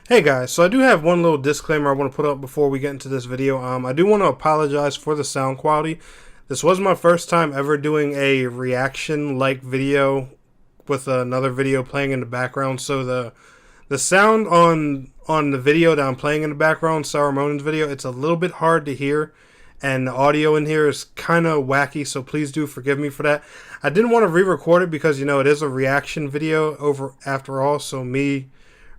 Hey guys, so I do have one little disclaimer I want to put up before we get into this video. I do want to apologize for the sound quality. This was my first time ever doing a reaction-like video with another video playing in the background. So the sound on the video that I'm playing in the background, Sarumonin's video, it's a little bit hard to hear, and the audio in here is kind of wacky. So please do forgive me for that. I didn't want to re-record it because it is a reaction video after all. So me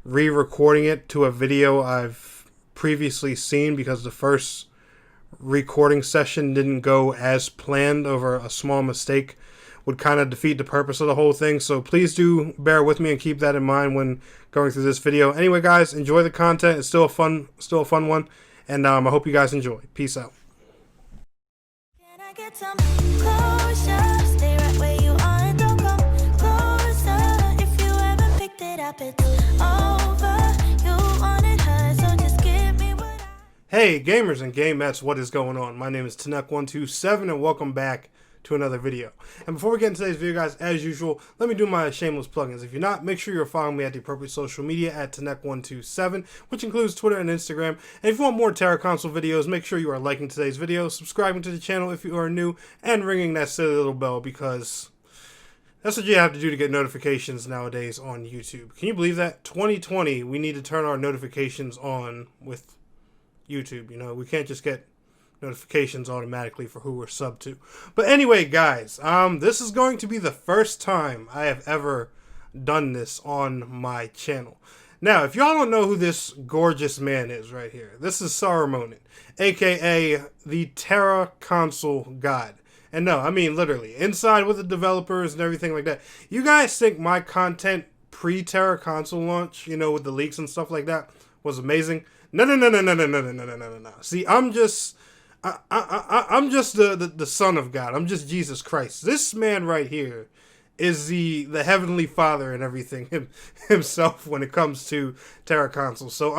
re-recording it to a video I've previously seen because the first recording session didn't go as planned over a small mistake would kind of defeat the purpose of the whole thing. So please do bear with me and keep that in mind when going through this video. Anyway, guys, enjoy the content. It's still a fun one, and I hope you guys enjoy. Peace out. Can I get some closure? Stay right where you are and don't come closer. If you haven't picked it up, it's over. You wanted her, so just give me what I... Hey gamers and gamettes, what is going on? My name is Tanek127 and welcome back to another video. And before we get into today's video, guys, as usual, let me do my shameless plugins. If you're not, make sure you're following me at the appropriate social media at Tanek127, which includes Twitter and Instagram. And if you want more Tera console videos, make sure you are liking today's video, subscribing to the channel if you are new, and ringing that silly little bell because that's what you have to do to get notifications nowadays on YouTube. Can you believe that? 2020, we need to turn our notifications on with YouTube. We can't just get notifications automatically for who we're subbed to. But anyway, guys, this is going to be the first time I have ever done this on my channel. Now, if y'all don't know who this gorgeous man is right here, this is Sarumonin, aka the Tera console god. And no, I mean literally, inside with the developers and everything like that. You guys think my content pre-Tera console launch, with the leaks and stuff like that, was amazing? No. See, I'm just the son of God. I'm just Jesus Christ. This man right here is the heavenly father and everything himself when it comes to Tera console. So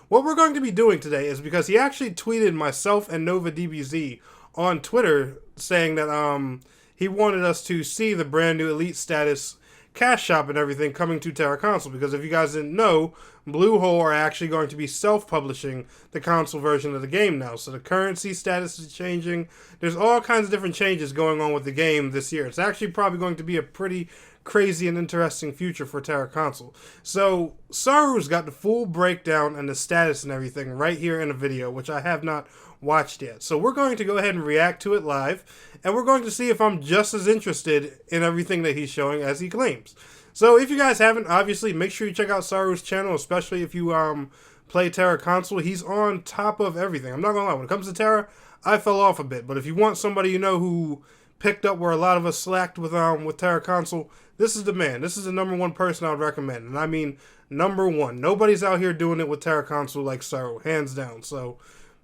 what we're going to be doing today is, because he actually tweeted myself and NovaDBZ on Twitter saying that he wanted us to see the brand new Elite status cash shop and everything coming to Tera console, because if you guys didn't know, Bluehole are actually going to be self-publishing the console version of the game now. So the currency status is changing. There's all kinds of different changes going on with the game this year. It's actually probably going to be a pretty crazy and interesting future for Tera console. So Saru's got the full breakdown and the status and everything right here in a video, which I have not watched yet. So we're going to go ahead and react to it live, and we're going to see if I'm just as interested in everything that he's showing as he claims. So if you guys haven't, obviously make sure you check out Saru's channel, especially if you play Tera console. He's on top of everything. I'm not gonna lie, when it comes to Tera, I fell off a bit, but if you want somebody who picked up where a lot of us slacked with Tera console, this is the man. This is the #1 person I would recommend, and I mean #1. Nobody's out here doing it with Tera console like Saru, hands down. So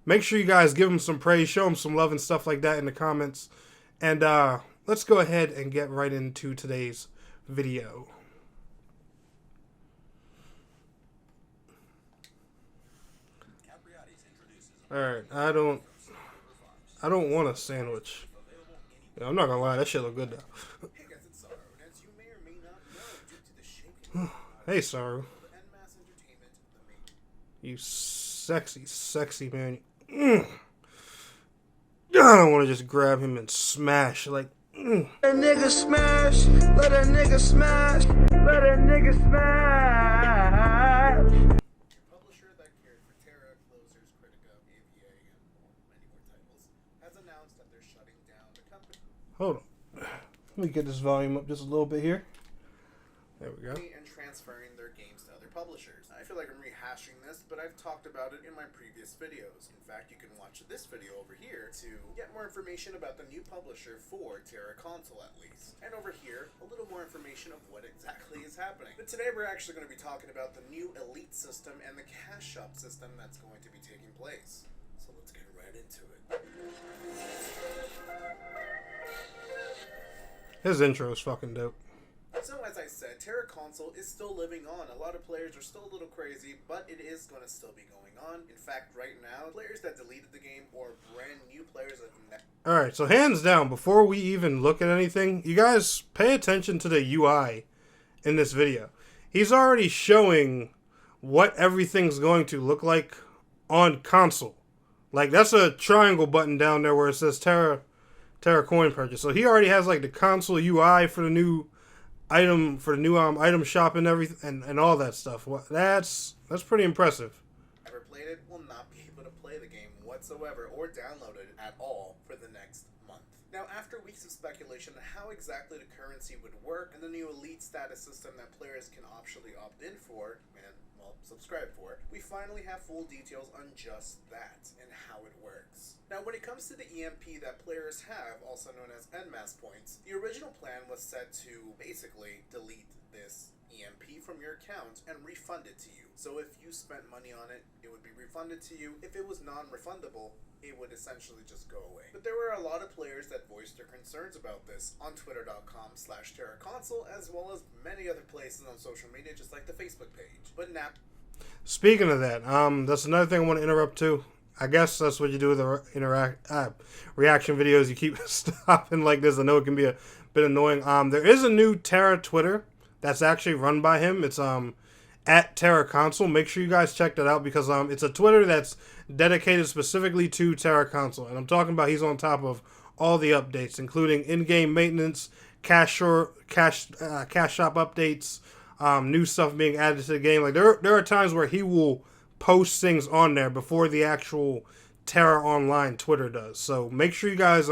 make sure you guys give him some praise, show him some love and stuff like that in the comments. And let's go ahead and get right into today's video. Alright, I don't want a sandwich. Yeah, I'm not gonna lie, that shit look good though. Hey Saru. You sexy man. I don't want to just grab him and smash like. Let a nigga smash, let a nigga smash, let a nigga smash. Publisher that cared for Tera, Closers, Critica, AVA, and many more titles has announced that they're shutting down the company. Hold on. Let me get this volume up just a little bit here. There we go. And transferring their games to other publishers. I feel like I'm rehashing this, but I've talked about it in my previous videos. In fact, you can watch this video over here to get more information about the new publisher for Tera console at least. And over here, a little more information of what exactly is happening. But today we're actually going to be talking about the new Elite system and the cash shop system that's going to be taking place. So let's get right into it. His intro is fucking dope. So as I said, Tera console is still living on. A lot of players are still a little crazy, but it is going to still be going on. In fact, right now, players that deleted the game or brand new players that... Alright, so hands down, before we even look at anything, you guys pay attention to the UI in this video. He's already showing what everything's going to look like on console. Like, that's a triangle button down there where it says Tera coin purchase. So he already has like the console UI for the new item item shop and everything and all that stuff. That's pretty impressive. Ever played it will not be able to play the game whatsoever or download it at all for the next month. Now, after weeks of speculation on how exactly the currency would work and the new elite status system that players can optionally opt in for and, well, subscribe for, we finally have full details on just that and how it works. Now, when it comes to the EMP that players have, also known as NMAS points, the original plan was set to basically delete this EMP from your account and refund it to you. So if you spent money on it, it would be refunded to you. If it was non-refundable, it would essentially just go away. But there were a lot of players that voiced their concerns about this on twitter.com/TeraConsole, as well as many other places on social media, just like the Facebook page. But now, speaking of that, that's another thing I want to interrupt too. I guess that's what you do with the reaction videos. You keep stopping like this. I know it can be a bit annoying. There is a new Tera Twitter that's actually run by him. It's at Tera Console. Make sure you guys check that out because it's a Twitter that's dedicated specifically to Tera Console, and I'm talking about he's on top of all the updates, including in-game maintenance, cash shop updates, new stuff being added to the game. Like there are times where he will post things on there before the actual Tera Online Twitter does. So make sure you guys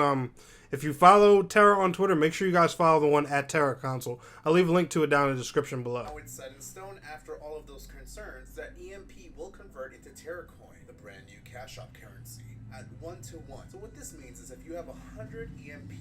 if you follow Tera on Twitter, make sure you guys follow the one at Tera Console. I'll leave a link to it down in the description below. now it's set in stone after all of those concerns that EMP will convert into Tera Coin, the brand new cash shop currency, at 1-to-1. So what this means is if you have 100 EMP,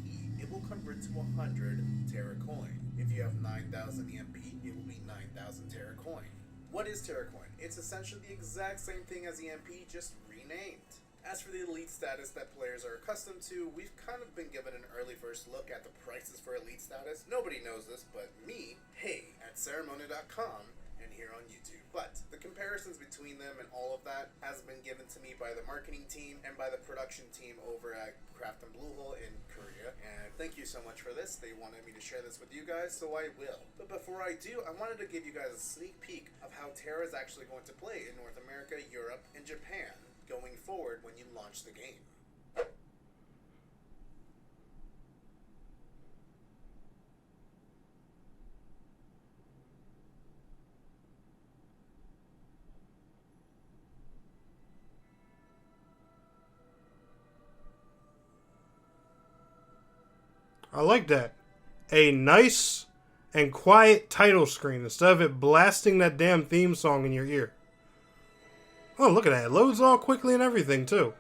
it will convert to 100 Tera Coin. If you have 9,000 EMP, it will be 9,000 Tera Coin. What is Tera Coin? It's essentially the exact same thing as EMP, just renamed. As for the elite status that players are accustomed to, we've kind of been given an early first look at the prices for elite status. Nobody knows this but me, hey, at Sarumonin.com, and here on YouTube. But the comparisons between them and all of that has been given to me by the marketing team and by the production team over at Craft and Bluehole in Korea. And thank you so much for this. They wanted me to share this with you guys, so I will. But before I do, I wanted to give you guys a sneak peek of how Tera is actually going to play in North America, Europe, and Japan going forward when you launch the game. I like that. A nice and quiet title screen instead of it blasting that damn theme song in your ear. Oh, look at that. It loads all quickly and everything, too.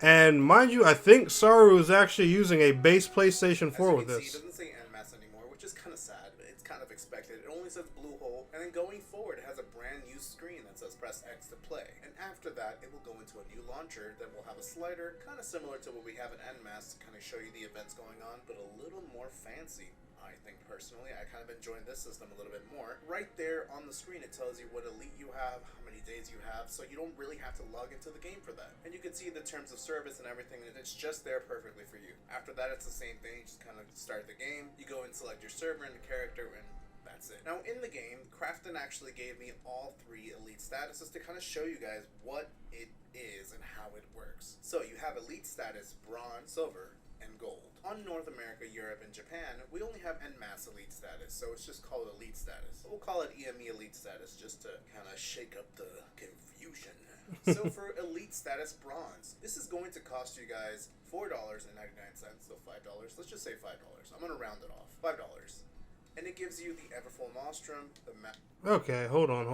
And mind you, I think Saru is actually using a base PlayStation 4 with this. It doesn't say NMAS anymore, which is kind of sad. It's kind of expected. It only says Bluehole, and then going forward, it has a brand new screen that says press X to play. And after that, it will go into a new launcher that will have a slider, kind of similar to what we have in NMAS to kind of show you the events going on, but a little more fancy. I think personally, I kind of enjoyed this system a little bit more. Right there on the screen, it tells you what elite you have, how many days you have, so you don't really have to log into the game for that. And you can see the terms of service and everything, and it's just there perfectly for you. After that, it's the same thing. You just kind of start the game. You go and select your server and the character, and that's it. Now, in the game, Crafton actually gave me all 3 elite statuses to kind of show you guys what it is and how it works. So you have elite status, bronze, silver, and gold. On North America, Europe, and Japan, we only have NMAS elite status, so it's just called elite status. We'll call it EME elite status just to kind of shake up the confusion. So for elite status bronze, this is going to cost you guys $4.99, so $5. Let's just say $5. I'm going to round it off. $5. And it gives you the Everfull Nostrum, the Okay, hold on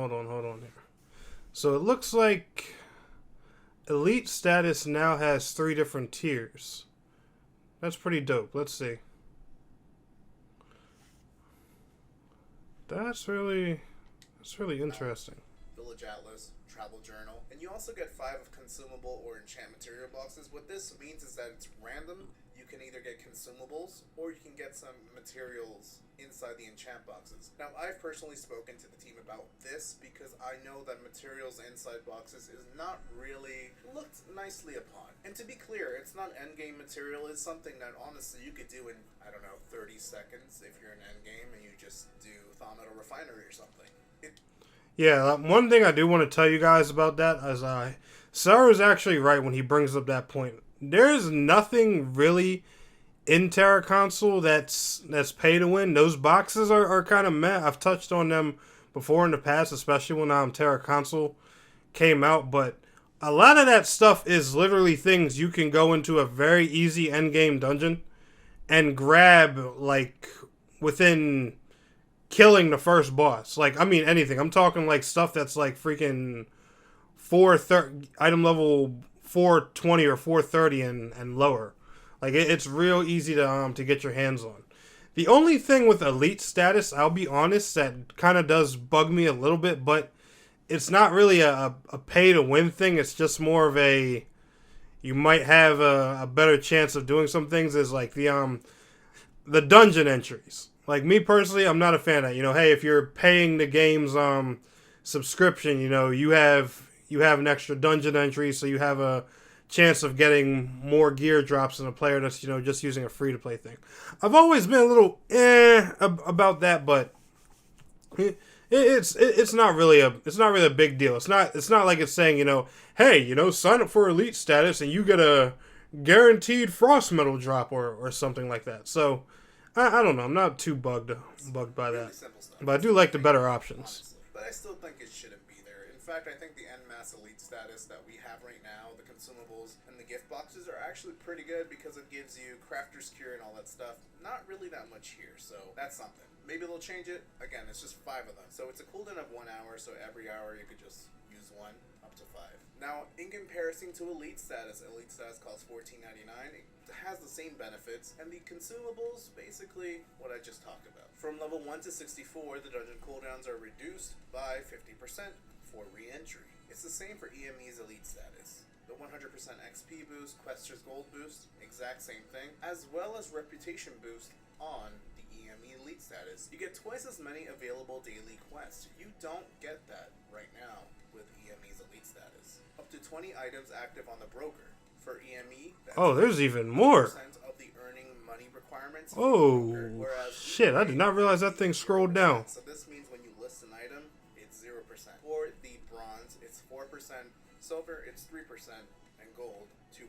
here. So it looks like elite status now has 3 different tiers. That's pretty dope. Let's see. That's really interesting. Village Atlas, Travel Journal, and you also get 5 of consumable or enchant material boxes. What this means is that it's random. You can either get consumables or you can get some materials inside the enchant boxes. Now, I've personally spoken to the team about this because I know that materials inside boxes is not really looked nicely upon. And to be clear, it's not endgame material. It's something that honestly you could do in, I don't know, 30 seconds if you're in endgame and you just do Thaw Metal Refinery or something. Yeah, one thing I do want to tell you guys about that is Saru is actually right when he brings up that point. There's nothing really in Terra console that's pay to win. Those boxes are kind of meh. I've touched on them before in the past, especially when Terra console came out, but a lot of that stuff is literally things you can go into a very easy end game dungeon and grab like within killing the first boss. Like, I mean anything. I'm talking like stuff that's like freaking 430 item level 420 or 430 and lower. Like it's real easy to get your hands on. The only thing with elite status, I'll be honest, that kind of does bug me a little bit, but it's not really a pay to win thing. It's just more of a you might have a better chance of doing some things. Is like the dungeon entries. Like me personally, I'm not a fan of that. You know, hey, if you're paying the game's subscription, you know, you have an extra dungeon entry, so you have a chance of getting more gear drops than a player that's, you know, just using a free to play thing. I've always been a little about that, but it's not really a big deal. It's not like it's saying, you know, hey, you know, sign up for elite status and you get a guaranteed frost metal drop or something like that. So I don't know. I'm not too bugged by that, but I do like the better options. Honestly. But I still think it shouldn't be there. In fact, I think the en masse elite status that we have right now, the consumables and the gift boxes are actually pretty good because it gives you crafter's cure and all that stuff. Not really that much here, so that's something. Maybe they'll change it. Again, it's just 5 of them. So it's a cooldown of 1 hour, so every hour you could just use 1 up to 5. Now, in comparison to elite status costs $14.99. It has the same benefits, and the consumables, basically what I just talked about. From level 1 to 64, the dungeon cooldowns are reduced by 50% for re-entry. It's the same for EME's elite status. The 100% XP boost, Quester's gold boost, exact same thing, as well as reputation boost on the EME elite status. You get twice as many available daily quests. You don't get that right now with EME's elite status. Up to 20 items active on the broker. For EME, there's even more. Of the earning money requirements. Oh, shit, I did not realize that thing scrolled down. So this means when you list an item, it's 0%. For the bronze, it's 4%, silver, it's 3%, and gold, 2%.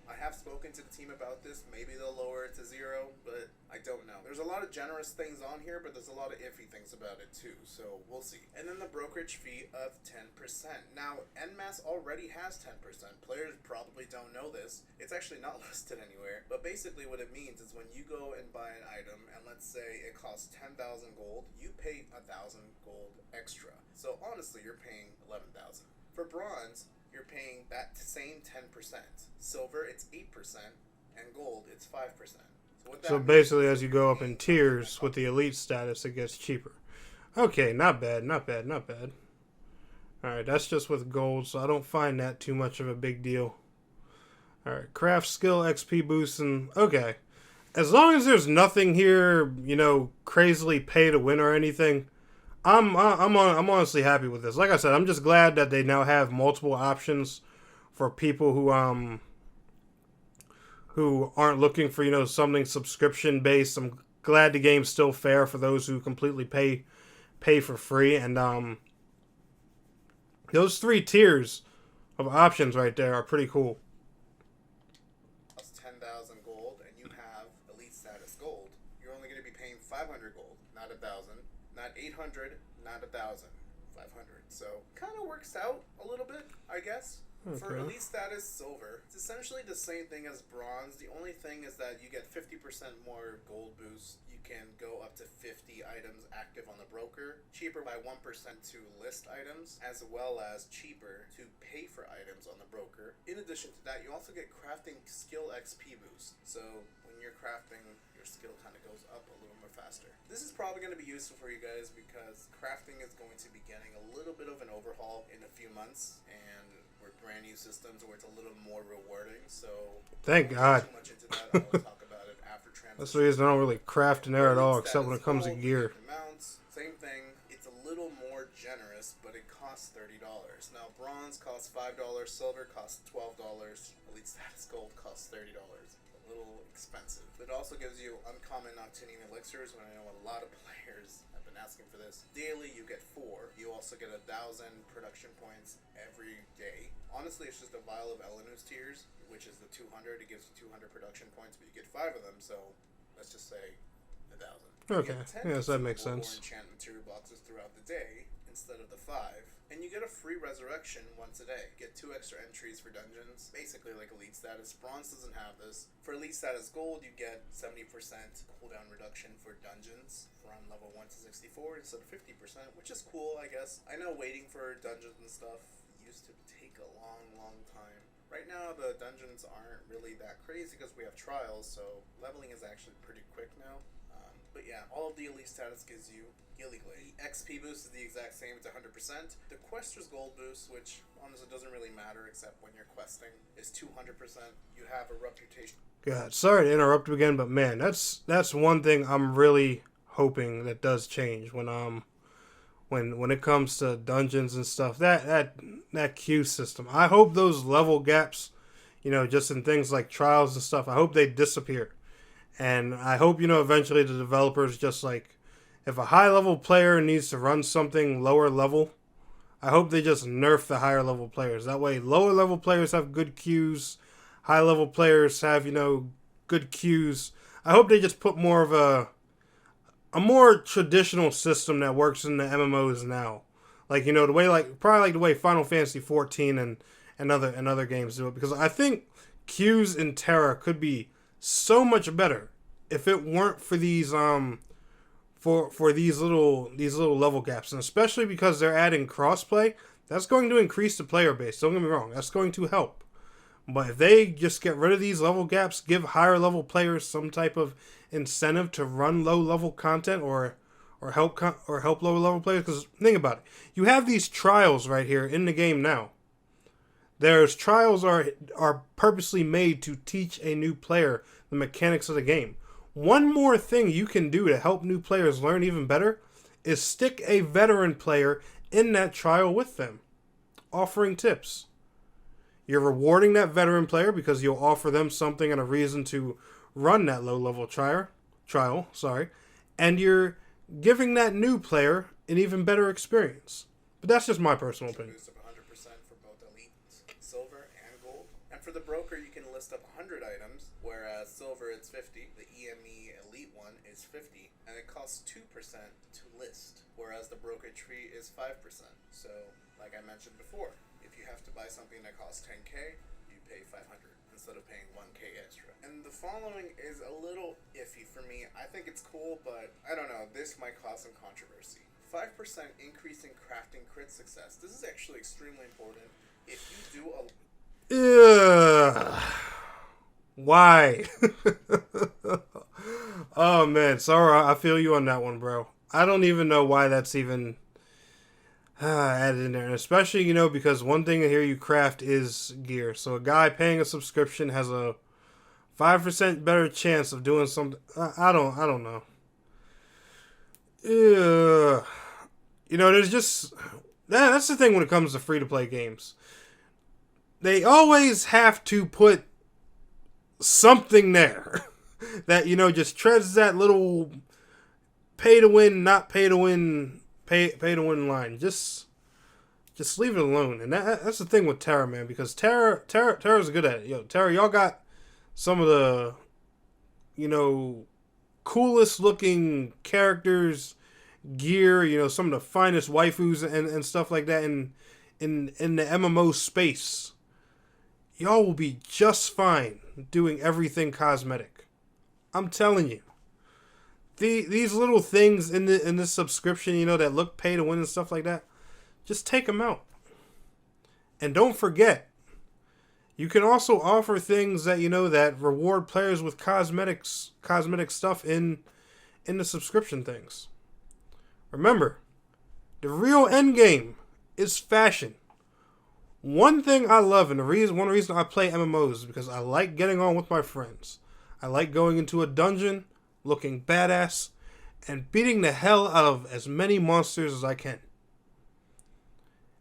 I have spoken to the team about this. Maybe they'll lower it to 0, but I don't know. There's a lot of generous things on here, but there's a lot of iffy things about it too, so we'll see. And then the brokerage fee of 10%. Now, en masse already has 10%. Players probably don't know this. It's actually not listed anywhere, but basically what it means is when you go and buy an item, and let's say it costs 10,000 gold, you pay 1,000 gold extra. So honestly, you're paying 11,000. For bronze, you're paying that same 10%. Silver, it's 8%, and gold, it's 5%. So basically, as you go up in tiers with the elite status, it gets cheaper. Okay, not bad. Alright, that's just with gold, so I don't find that too much of a big deal. Alright, craft skill, XP boost, and okay. As long as there's nothing here, you know, crazily pay to win or anything, I'm honestly happy with this. Like I said, I'm just glad that they now have multiple options for people who aren't looking for, you know, something subscription based. I'm glad the game's still fair for those who completely pay for free, and those 3 tiers of options right there are pretty cool. 10,000 gold, and you have elite status gold. You're only going to be paying 500 gold, not 1,000. Not 800, not 1,000, 500. So, kind of works out a little bit, I guess. Okay. For elite status silver, it's essentially the same thing as bronze. The only thing is that you get 50% more gold boost. You can go up to 50 items active on the broker. Cheaper by 1% to list items, as well as cheaper to pay for items on the broker. In addition to that, you also get crafting skill XP boost. So, when you're crafting, your skill kind of goes up a little more faster. This is probably going to be useful for you guys because crafting is going to be getting a little bit of an overhaul in a few months, and we're brand new systems where it's a little more rewarding. So thank God. Too much into that. I'll talk about it after transition. That's the reason I don't really craft in there at all, except when it comes to gear. Mounts, same thing. It's a little more generous, but it costs $30. Now bronze costs $5, silver costs $12, elite status gold costs $30. A little expensive. It also gives you uncommon obtaining elixirs, when I know a lot of players have been asking for this. Daily, you get 4. You also get 1,000 production points every day. Honestly, it's just a vial of Elenus tears, which is the 200. It gives you 200 production points, but you get 5 of them, so let's just say 1,000. Okay, yes, that makes sense. Or enchant material boxes throughout the day instead of the 5. And you get a free resurrection once a day. Get 2 extra entries for dungeons, basically like elite status. Bronze doesn't have this. For elite status gold, you get 70% cooldown reduction for dungeons from level 1 to 64 instead of 50%, which is cool, I guess. I know waiting for dungeons and stuff used to take a long time. Right now, the dungeons aren't really that crazy because we have trials, so leveling is actually pretty quick now. But yeah, all of the elite status gives you illegally. The XP boost is the exact same, it's 100%. The Quester's gold boost, which honestly doesn't really matter except when you're questing, is 200%. You have a reputation. God, sorry to interrupt you again, but man, that's one thing I'm really hoping that does change when it comes to dungeons and stuff. That queue system. I hope those level gaps, just in things like trials and stuff, I hope they disappear. And I hope, eventually the developers just like, if a high level player needs to run something lower level, I hope they just nerf the higher level players. That way lower level players have good queues, high level players have, good queues. I hope they just put more of a more traditional system that works in the MMOs now. Like, the way probably the way Final Fantasy 14 and other games do it, because I think queues in Tera could be so much better if it weren't for these for these little level gaps, and especially because they're adding crossplay. That's going to increase the player base. Don't get me wrong, that's going to help. But if they just get rid of these level gaps, give higher level players some type of incentive to run low level content or help lower level players. Because think about it, you have these trials right here in the game now. There's trials are purposely made to teach a new player the mechanics of the game. One more thing you can do to help new players learn even better is stick a veteran player in that trial with them, offering tips. You're rewarding that veteran player because you'll offer them something and a reason to run that low-level trial, and you're giving that new player an even better experience. But that's just my personal opinion. For the broker, you can list up 100 items, whereas silver it's 50. The EME Elite one is 50, and it costs 2% to list, whereas the brokerage fee is 5%. So, like I mentioned before, if you have to buy something that costs 10k, you pay 500 instead of paying 1k extra. And the following is a little iffy for me. I think it's cool, but I don't know. This might cause some controversy. 5% increase in crafting crit success. This is actually extremely important. If you do a why? Oh man, sorry, I feel you on that one, bro. I don't even know why that's even added in there, and especially because one thing here you craft is gear. So a guy paying a subscription has a 5% better chance of doing something. I don't know. There's just that's the thing when it comes to free to play games. They always have to put something there that, just treads that little pay to win, not pay to win, pay to win line. Just leave it alone. And that's the thing with Tera, man, because Tera's good at it. Tera, y'all got some of the, coolest looking characters, gear, some of the finest waifus and stuff like that in the MMO space. Y'all will be just fine doing everything cosmetic. I'm telling you. These little things in this subscription, that look pay to win and stuff like that, just take them out. And don't forget, you can also offer things that that reward players with cosmetic stuff in the subscription things. Remember, the real end game is fashion. One thing I love, and one reason I play MMOs is because I like getting on with my friends. I like going into a dungeon, looking badass, and beating the hell out of as many monsters as I can.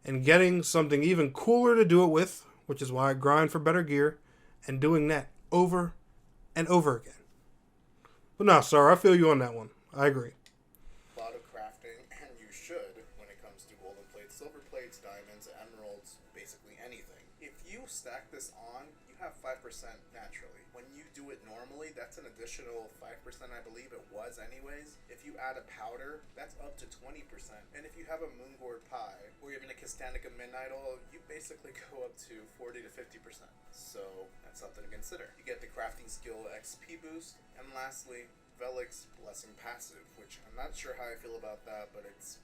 And getting something even cooler to do it with, which is why I grind for better gear, and doing that over and over again. But no, sorry, I feel you on that one. I agree. A lot of crafting, and you should, when it comes to golden plates, silver plates, diamonds, emeralds, basically anything. If you stack this on, you have 5% naturally. When you do it normally, that's an additional 5%, I believe it was anyways. If you add a powder, that's up to 20%. And if you have a moon gourd pie, or even a Castanica midnight oil, you basically go up to 40 to 50%. So that's something to consider. You get the crafting skill XP boost, and lastly, Velik's Blessing passive, which I'm not sure how I feel about that, but it's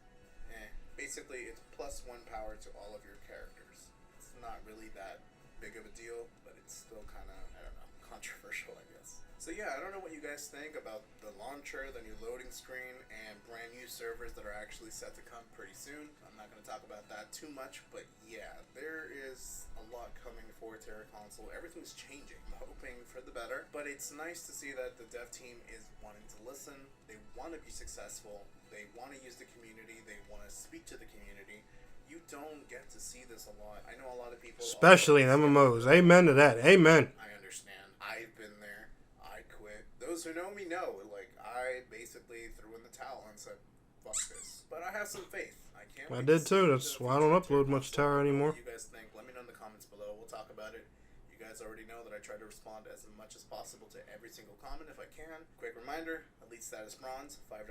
basically it's +1 power to all of your characters. It's not really that big of a deal, but it's still kind of, I don't know, controversial, I guess. So yeah, I don't know what you guys think about the launcher, the new loading screen, and brand new servers that are actually set to come pretty soon. I'm not going to talk about that too much, but yeah, there is a lot coming for Tera console. Everything's changing. I'm hoping for the better, but it's nice to see that the dev team is wanting to listen. They want to be successful. They want to use the community. They want to speak to the community. You don't get to see this a lot. I know a lot of people, Especially in MMOs. Amen to that. Amen. I understand. I've been there. I quit. Those who know me know. Like, I basically threw in the towel and said, fuck this. But I have some faith. I did too. That's why I don't upload much Tera anymore. What do you guys think? Let me know in the comments below. We'll talk about it. You guys already know that I try to respond as much as possible to every single comment if I can. Quick reminder, Elite Status Bronze, $5.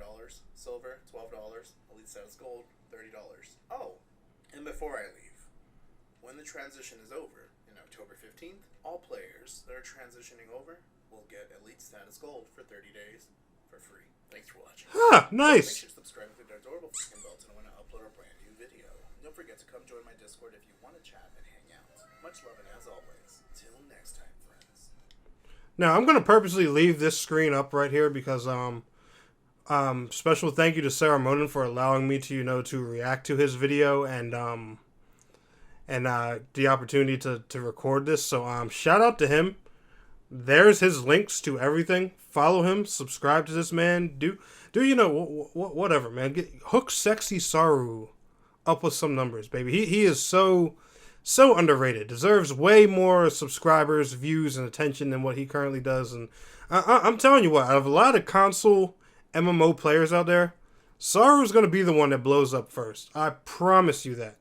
Silver, $12. Elite Status Gold, $30. Oh, and before I leave, when the transition is over, in October 15th, all players that are transitioning over will get Elite Status Gold for 30 days for free. Thanks for watching. Ah, Make nice. sure to subscribe with the adorable fucking bell to know when I upload a brand new video. Don't forget to come join my Discord if you want to chat and hang out. Much love and as always, till next time, friends. Now I'm gonna purposely leave this screen up right here because special thank you to Sarumonin for allowing me to to react to his video and the opportunity to record this. So shout out to him. There's his links to everything. Follow him. Subscribe to this man. Do whatever, man. Hook sexy Saru up with some numbers, baby. He is so underrated. Deserves way more subscribers, views, and attention than what he currently does. And I'm telling you what, out of a lot of console MMO players out there, Saru's gonna be the one that blows up first. I promise you that.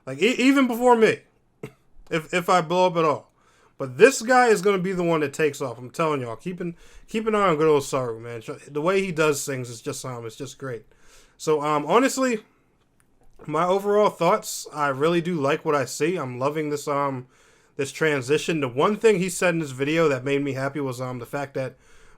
Like even before me, if I blow up at all. But this guy is going to be the one that takes off. I'm telling y'all. Keep an eye on good old Saru, man. The way he does things is just it's just great. So, honestly, my overall thoughts, I really do like what I see. I'm loving this this transition. The one thing he said in this video that made me happy was the fact that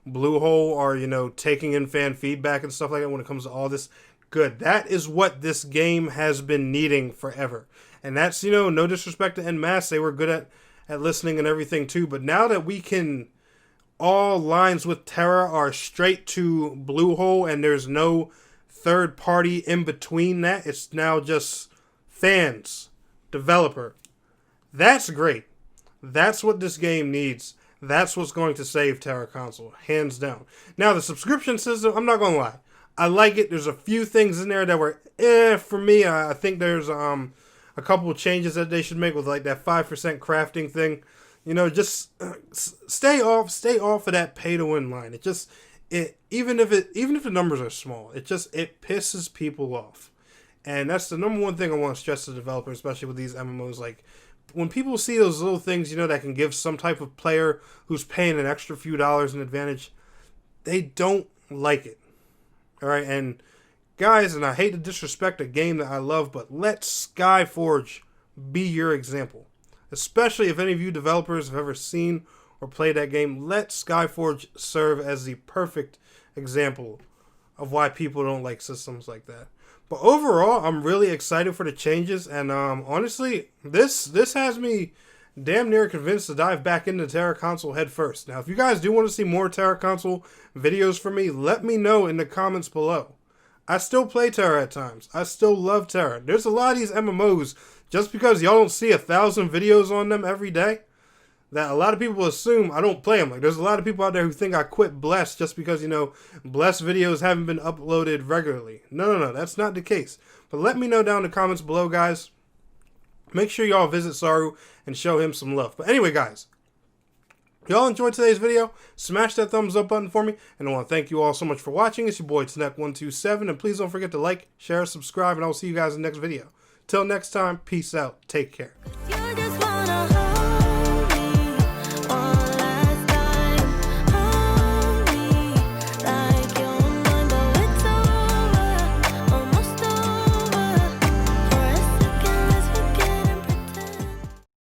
Bluehole are, taking in fan feedback and stuff like that when it comes to all this. Good. That is what this game has been needing forever. And that's, no disrespect to NMass. They were good at listening and everything too, but now that we can, all lines with Tera are straight to Bluehole and there's no third party in between that, it's now just fans, developer. That's great. That's what this game needs. That's what's going to save Tera console, hands down. Now the subscription system, I'm not gonna lie, I like it. There's a few things in there that were for me. I think there's a couple of changes that they should make with like that 5% crafting thing. Just stay off of that pay to win line. Even if the numbers are small, it pisses people off. And that's the number one thing I want to stress to developers, especially with these MMOs. Like when people see those little things, that can give some type of player who's paying an extra few dollars an advantage, they don't like it. All right, and guys, and I hate to disrespect a game that I love, but let Skyforge be your example. Especially if any of you developers have ever seen or played that game, let Skyforge serve as the perfect example of why people don't like systems like that. But overall, I'm really excited for the changes, and honestly, this has me damn near convinced to dive back into Tera console head first. Now, if you guys do want to see more Tera console videos from me, let me know in the comments below. I still play Tera at times. I still love Tera. There's a lot of these MMOs, just because y'all don't see 1,000 videos on them every day, that a lot of people assume I don't play them. Like, there's a lot of people out there who think I quit Bless just because, Bless videos haven't been uploaded regularly. No, that's not the case. But let me know down in the comments below, guys. Make sure y'all visit Saru and show him some love. But anyway, guys, If y'all enjoyed today's video, smash that thumbs up button for me, and I want to thank you all so much for watching. It's your boy Tnek127, and please don't forget to like, share, subscribe, and I will see you guys in the next video. Till next time, peace out, take care. You just